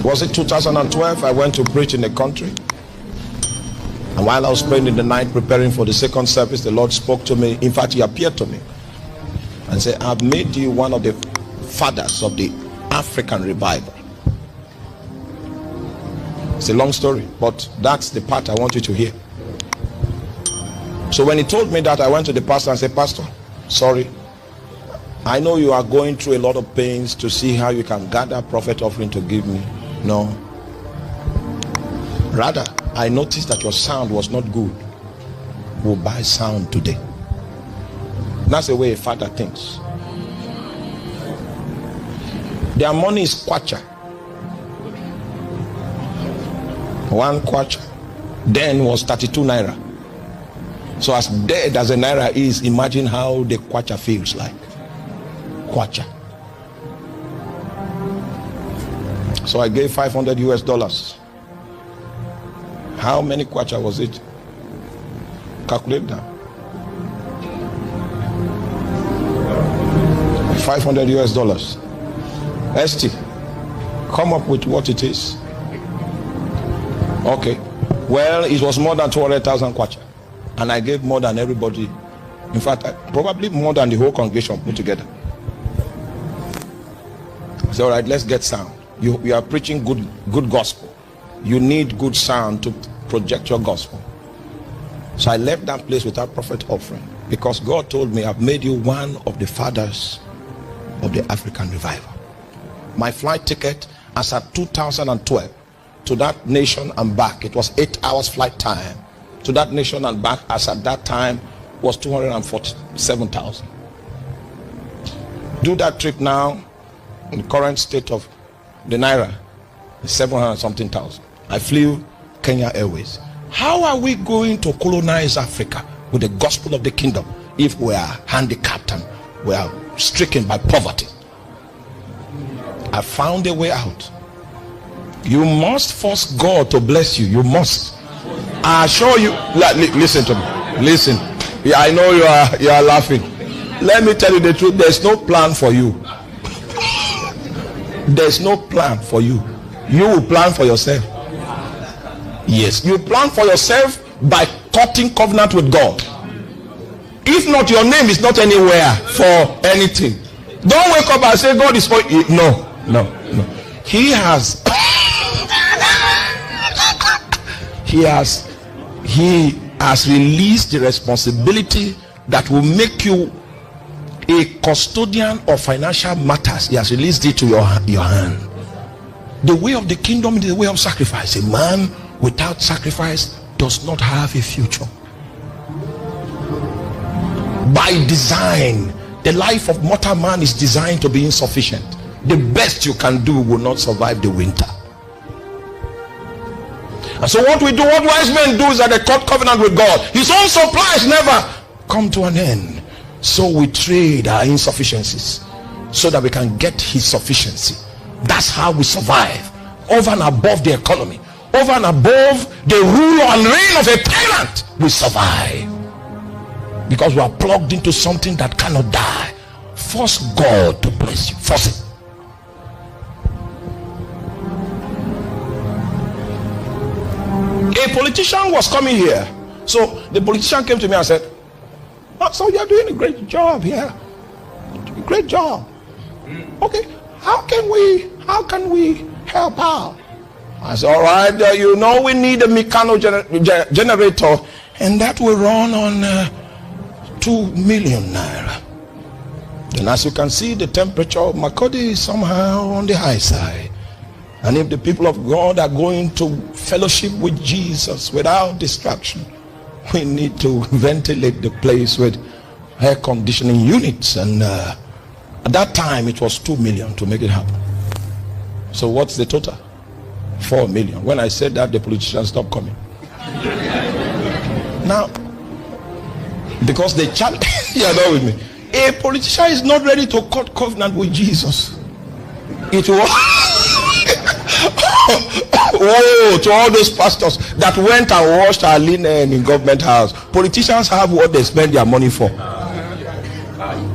Was it 2012? I went to preach in the country. And while I was praying in the night, preparing for the second service, the Lord spoke to me. In fact, he appeared to me and said, I've made you one of the fathers of the African revival. It's a long story, but that's the part I want you to hear. So when he told me that, I went to the pastor and said, Pastor, sorry, I know you are going through a lot of pains to see how you can gather prophet offering to give me. No. Rather, I noticed that your sound was not good. We'll buy sound today. That's the way a father thinks. Their money is kwacha. One kwacha then was 32 naira. So as dead as a naira is, imagine how the kwacha feels like. Kwacha. So I gave $500. How many kwacha was it? Calculate that. $500. ST, come up with what it is. Okay. Well, it was more than 200,000 kwacha. And I gave more than everybody. In fact, probably more than the whole congregation put together. So, all right, let's get sound. You are preaching good gospel. You need good sound to project your gospel. So I left that place without prophet offering, because God told me, I've made you one of the fathers of the African revival. My flight ticket as at 2012 to that nation and back, it was 8 hours flight time to that nation and back, as at that time was 247,000. Do that trip now in the current state of the naira, 700 something thousand. I flew Kenya Airways. How are we going to colonize Africa with the gospel of the kingdom if we are handicapped and we are stricken by poverty? I found a way out. You must force God to bless you. You must. I assure you. Listen to me. Listen. Yeah, I know you are laughing. Let me tell you the truth. There's no plan for you. There's no plan for you. You will plan for yourself. Yes, you plan for yourself by cutting covenant with God. If not, your name is not anywhere for anything. Don't wake up and say God is for you. No. He has released the responsibility that will make you a custodian of financial matters. He has released it to your hand. The way of the kingdom is the way of sacrifice. A man without sacrifice does not have a future. By design, the life of mortal man is designed to be insufficient. The best you can do will not survive the winter. And so what wise men do is that they cut covenant with God. His own supplies never come to an end. So we trade our insufficiencies so that we can get his sufficiency. That's how we survive. Over and above the economy, over and above the rule and reign of a tyrant, we survive. Because we are plugged into something that cannot die. Force God to bless you. Force it. A politician was coming here. So the politician came to me and said, oh, so you're doing a great job here. Great job. Okay, how can we help out? I said, all right, you know we need a mechano generator, and that will run on 2 million naira. Then as you can see, the temperature of Makodi is somehow on the high side. And if the people of God are going to fellowship with Jesus without distraction, we need to ventilate the place with air conditioning units. And at that time it was 2 million to make it happen. So what's the total? 4 million. When I said that, the politicians stopped coming. Now, because they challenge, you are not with me. A politician is not ready to cut covenant with Jesus. It was oh, to all those pastors that went and washed our linen in government house. Politicians have what they spend their money for.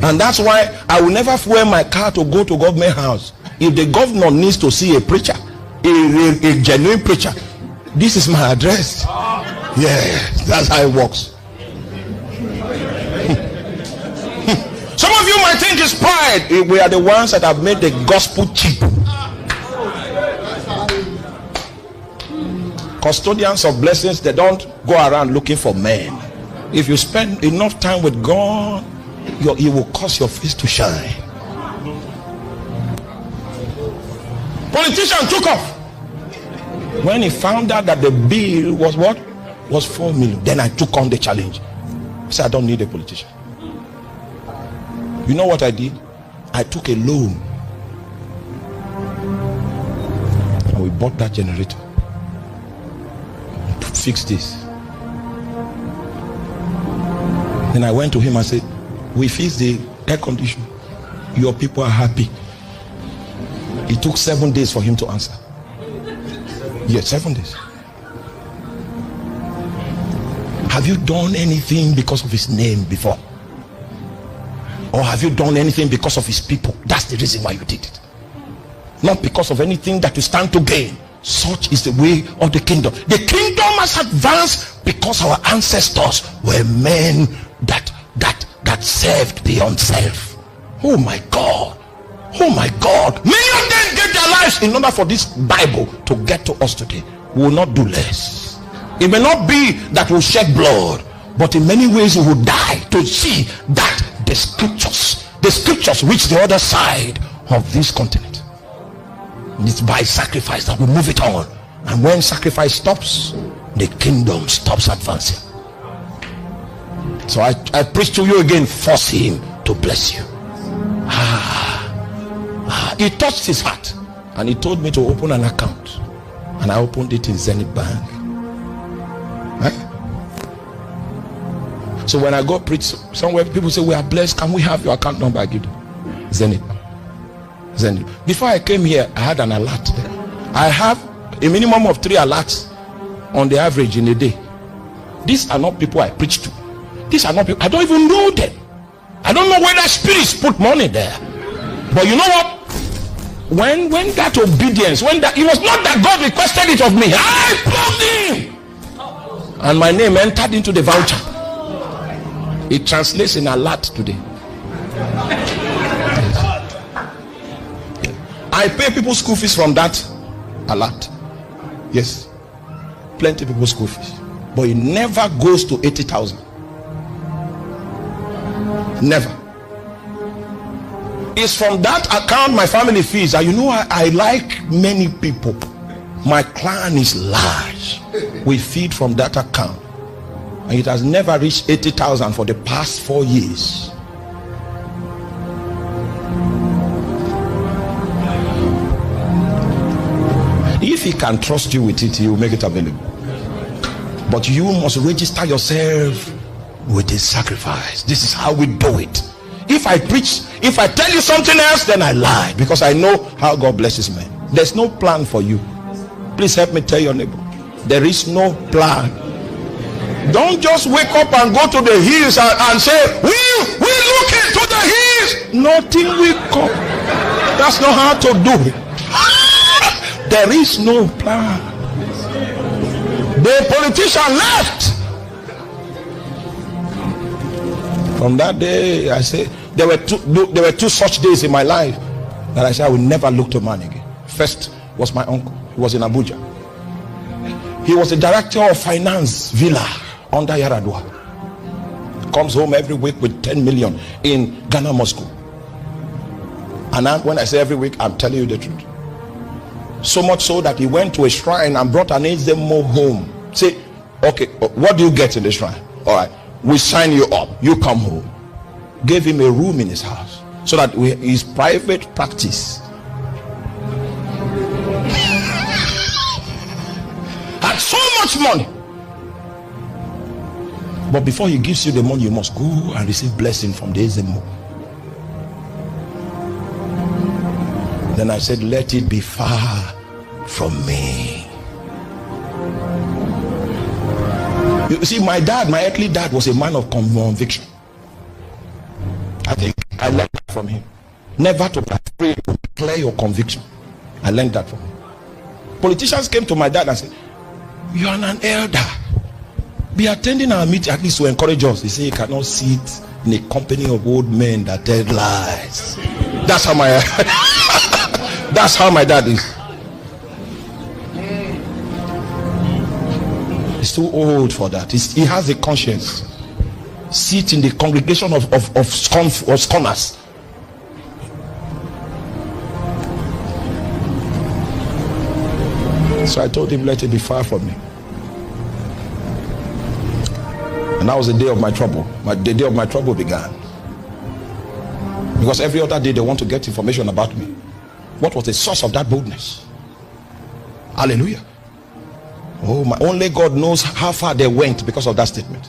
And that's why I will never fuel my car to go to government house. If the governor needs to see a preacher, a genuine preacher, this is my address. Yeah, that's how it works. Some of you might think it's pride. We are the ones that have made the gospel cheap. Custodians of blessings, they don't go around looking for men. If you spend enough time with God, it will cause your face to shine. Politician took off. When he found out that the bill was what? Was 4 million. Then I took on the challenge. I said, I don't need a politician. You know what I did? I took a loan. And we bought that generator. To fix this. Then I went to him and said, we fixed the air conditioner. Your people are happy. It took 7 days for him to answer. Yes, 7 days. Have you done anything because of his name before? Or have you done anything because of his people? That's the reason why you did it. Not because of anything that you stand to gain. Such is the way of the kingdom. The kingdom has advanced because our ancestors were men that served beyond self. Oh my God. Oh my God. Many of them gave their lives in order for this Bible to get to us today. We will not do less. It may not be that we'll shed blood, but in many ways we will die to see that the scriptures reach the other side of this continent. It's by sacrifice that we move it on. And when sacrifice stops, the kingdom stops advancing. So I preach to you again, force him to bless you. He touched his heart and he told me to open an account, and I opened it in Zenith Bank. So when I go preach somewhere, people say we are blessed, can we have your account number? I give them Zenith. Before I came here, I had an alert there. I have a minimum of 3 alerts on the average in a day. These are not people I preach to. These are not people, I don't even know them. I don't know whether spirits put money there. But you know what? When that obedience, it was not that God requested it of me. I plugged in. And my name entered into the voucher. It translates in alert today. I pay people's school fees from that alert. Yes. Plenty of people's school fees. But it never goes to 80,000. Never. It's from that account my family fees. And you know, I like many people. My clan is large. We feed from that account. And it has never reached 80,000 for the past 4 years. If he can trust you with it, he will make it available. But you must register yourself with a sacrifice. This is how we do it. If I tell you something else, then I lie, because I know how God blesses men. There's no plan for you. Please help me tell your neighbor, there is no plan. Don't just wake up and go to the hills and say, we look into the hills. Nothing will come. That's not how to do it. There is no plan. The politician left. From that day, I say there were two such days in my life that I said I will never look to man again. First was my uncle. He was in Abuja. He was the director of finance villa under Yaradua. Comes home every week with 10 million in Ghana, Moscow. And when I say every week, I'm telling you the truth. So much so that he went to a shrine and brought an Ezemo home. Say, okay, what do you get in the shrine? All right, we sign you up. You come home. Gave him a room in his house so that his private practice. Had so much money. But before he gives you the money, you must go and receive blessing from the Ezemo. Then I said, let it be far from me. You see, my earthly dad was a man of conviction. I think I learned that from him. Never to be afraid to declare your conviction. I learned that from him. Politicians came to my dad and said, "You are an elder. Be attending our meeting at least to encourage us." He said, "You cannot sit in a company of old men that tell lies." That's how that's how my dad is. He's too old for that. He has a conscience. Sit in the congregation of scorners. So I told him, let it be far from me. And that was the day of my trouble. The day of my trouble began. Because every other day they want to get information about me. What was the source of that boldness? Hallelujah. Oh, my only God knows how far they went because of that statement.